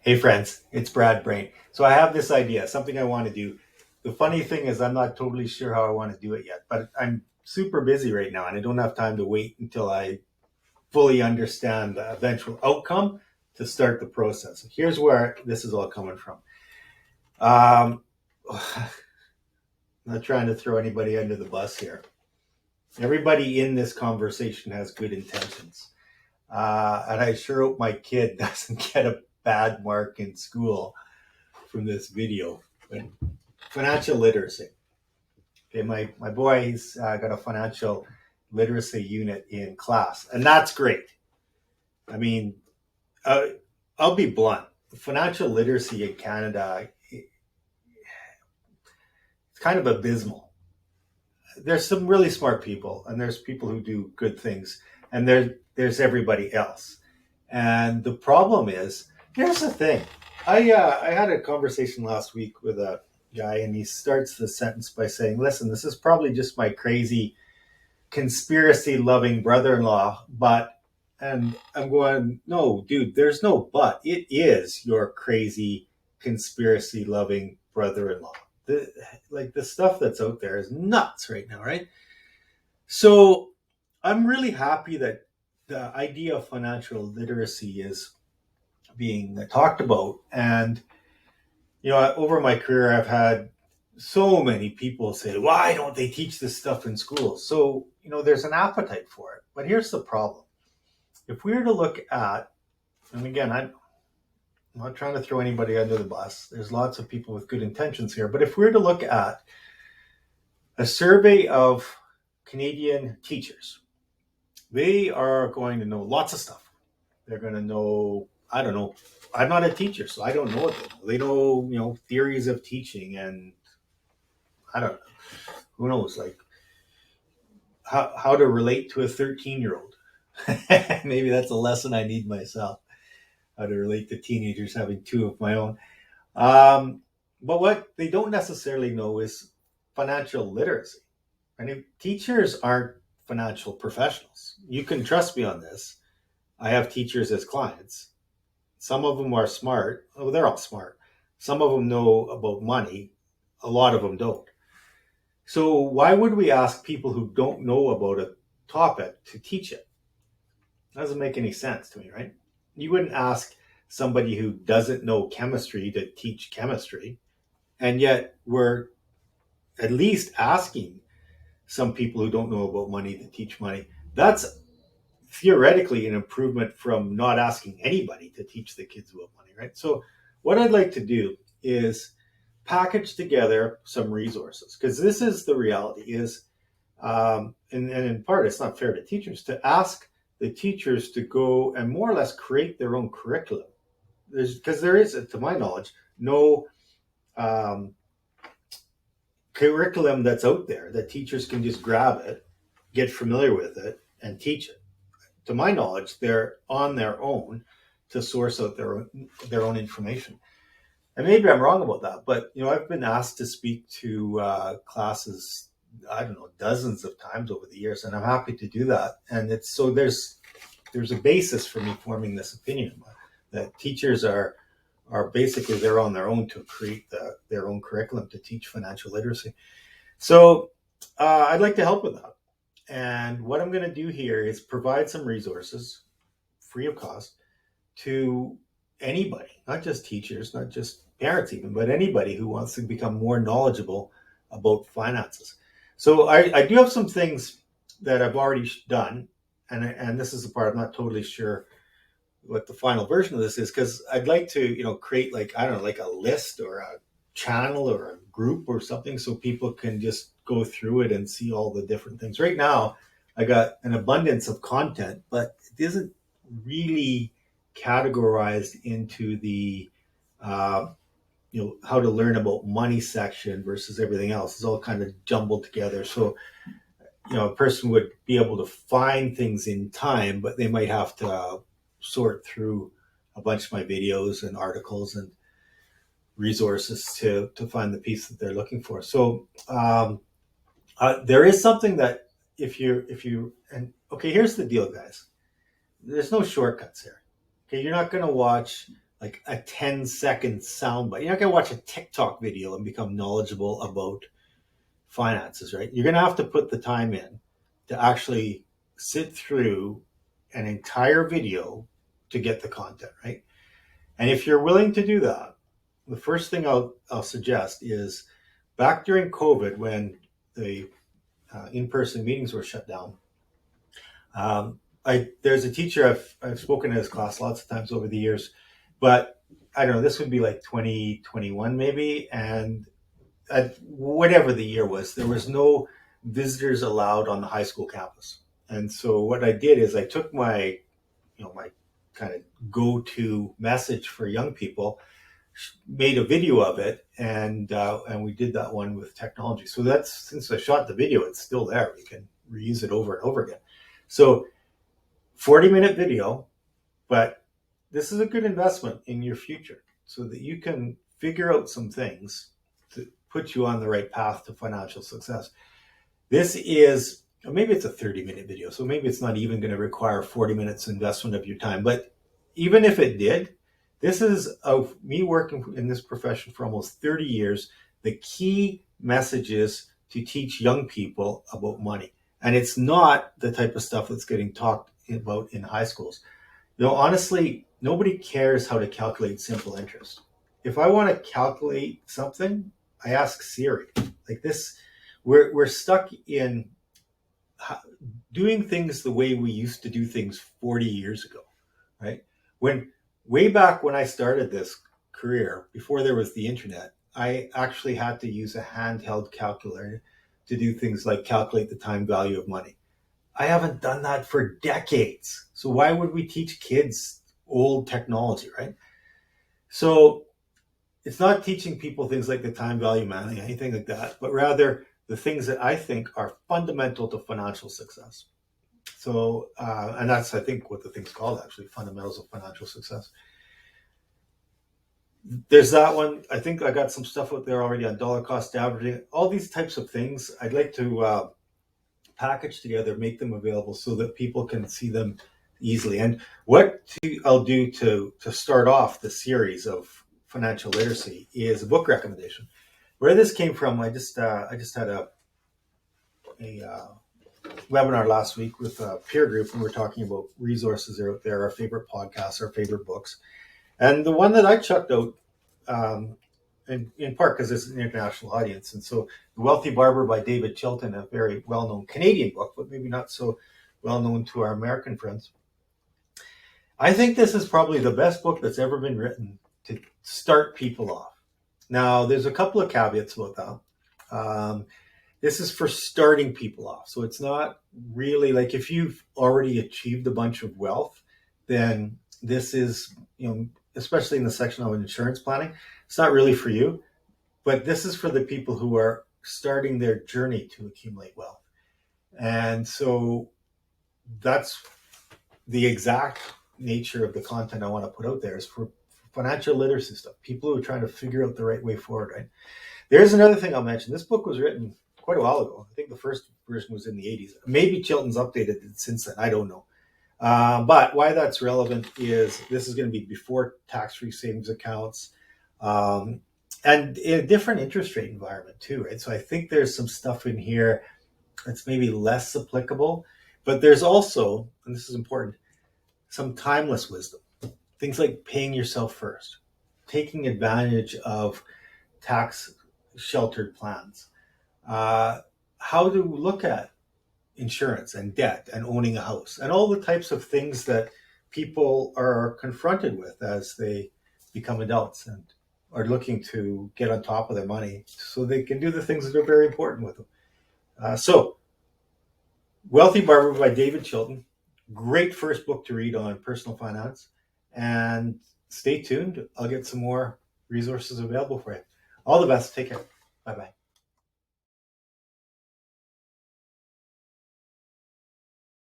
Hey friends, it's Brad Brain. So I have this idea, something I want to do. The funny thing is I'm not totally sure how I want to do it yet, but I'm super busy right now and I don't have time to wait until I fully understand the eventual outcome to start the process. Here's where this is all coming from. I'm not trying to throw anybody under the bus here. Everybody in this conversation has good intentions. And I sure hope my kid doesn't get a bad mark in school from this video. But financial literacy. Okay, my boy, he's got a financial literacy unit in class, and that's great. I mean, uh, I'll be blunt. Financial literacy in Canada, it's kind of abysmal. There's some really smart people, and there's people who do good things, and there's everybody else. And the problem is, here's the thing. I had a conversation last week with a guy, and he starts the sentence by saying, "Listen, this is probably just my crazy conspiracy loving brother-in-law, but." And I'm going, "No, dude, there's no but. It is your crazy conspiracy loving brother-in-law. The like the stuff that's out there is nuts right now, right?" So I'm really happy that the idea of financial literacy is being talked about. And over my career, I've had so many people say, "Why don't they teach this stuff in schools?" So there's an appetite for it. But here's the problem: if we were to look at, and again, I'm not trying to throw anybody under the bus. There's lots of people with good intentions here. But if we were to look at a survey of Canadian teachers, they are going to know lots of stuff. They're going to know, I don't know. I'm not a teacher, so I don't know what they know. They know, theories of teaching, and I don't know. Who knows, like how to relate to a 13-year-old. Maybe that's a lesson I need myself. How to relate to teenagers, having two of my own. But what they don't necessarily know is financial literacy. And if teachers aren't financial professionals, you can trust me on this. I have teachers as clients. Some of them are smart. Oh, they're all smart. Some of them know about money. A lot of them don't. So why would we ask people who don't know about a topic to teach it? That doesn't make any sense to me, right? You wouldn't ask somebody who doesn't know chemistry to teach chemistry. And yet we're at least asking some people who don't know about money to teach money. That's theoretically an improvement from not asking anybody to teach the kids about money, right? So what I'd like to do is package together some resources, because this is the reality is, and in part, it's not fair to teachers to ask the teachers to go and more or less create their own curriculum. Because there is, to my knowledge, no um, curriculum that's out there that teachers can just grab it, get familiar with it, and teach it. To my knowledge, they're on their own to source out their own information. And maybe I'm wrong about that, but I've been asked to speak to classes, I don't know, dozens of times over the years, and I'm happy to do that. And it's so there's a basis for me forming this opinion that teachers are basically they're on their own to create their own curriculum to teach financial literacy. So I'd like to help with that. And what I'm going to do here is provide some resources free of cost to anybody, not just teachers, not just parents even, but anybody who wants to become more knowledgeable about finances. So I do have some things that I've already done, and this is the part I'm not totally sure what the final version of this is, because I'd like to create, like, I don't know, like a list or a channel or a group or something, so people can just go through it and see all the different things. Right now I got an abundance of content, but it isn't really categorized into the how to learn about money section versus everything else. It's all kind of jumbled together, so a person would be able to find things in time, but they might have to sort through a bunch of my videos and articles and resources to find the piece that they're looking for. So there is something that if you and okay, here's the deal, guys. There's no shortcuts here. Okay, you're not going to watch like a 10-second soundbite. You're not going to watch a TikTok video and become knowledgeable about finances, right? You're going to have to put the time in to actually sit through an entire video to get the content, right? And if you're willing to do that, the first thing I'll suggest is back during COVID when the in-person meetings were shut down. There's a teacher I've spoken to his class lots of times over the years, but I don't know, this would be like 2021 maybe, and whatever the year was, there was no visitors allowed on the high school campus. And so what I did is I took my kind of go-to message for young people, made a video of it, and we did that one with technology. So that's, since I shot the video, it's still there. We can reuse it over and over again. So 40-minute video, but this is a good investment in your future so that you can figure out some things to put you on the right path to financial success. This is, maybe it's a 30-minute video, so maybe it's not even going to require 40 minutes investment of your time. But even if it did, this is of me working in this profession for almost 30 years. The key message is to teach young people about money. And it's not the type of stuff that's getting talked about in high schools. Honestly, nobody cares how to calculate simple interest. If I want to calculate something, I ask Siri. Like this, we're stuck in doing things the way we used to do things 40 years ago, right? Way back when I started this career, before there was the internet, I actually had to use a handheld calculator to do things like calculate the time value of money. I haven't done that for decades. So why would we teach kids old technology, right? So it's not teaching people things like the time value of money, anything like that, but rather the things that I think are fundamental to financial success. So, and that's, I think, what the thing's called, actually, Fundamentals of Financial Success. There's that one. I think I got some stuff out there already on dollar cost averaging. All these types of things I'd like to package together, make them available so that people can see them easily. And I'll do to start off the series of financial literacy is a book recommendation. Where this came from, I just had a webinar last week with a peer group, and we're talking about resources that are out there, our favorite podcasts, our favorite books. And the one that I chucked out, in part because it's an international audience, and so The Wealthy Barber by David Chilton, a very well-known Canadian book, but maybe not so well-known to our American friends. I think this is probably the best book that's ever been written to start people off. Now, there's a couple of caveats about that. This is for starting people off. So it's not really like if you've already achieved a bunch of wealth, then this is, especially in the section on insurance planning, it's not really for you. But this is for the people who are starting their journey to accumulate wealth. And so that's the exact nature of the content I want to put out there, is for financial literacy stuff, people who are trying to figure out the right way forward, right? There's another thing I'll mention. This book was written quite a while ago. I think the first version was in the 80s. Maybe Chilton's updated it since then. I don't know. But why that's relevant is this is going to be before tax-free savings accounts, and in a different interest rate environment too, right? So I think there's some stuff in here that's maybe less applicable, but there's also, and this is important, some timeless wisdom. Things like paying yourself first, taking advantage of tax sheltered plans, how to look at insurance and debt and owning a house, and all the types of things that people are confronted with as they become adults and are looking to get on top of their money so they can do the things that are very important with them. So Wealthy Barber by David Chilton, great first book to read on personal finance. And stay tuned. I'll get some more resources available for you. All the best. Take care. Bye-bye.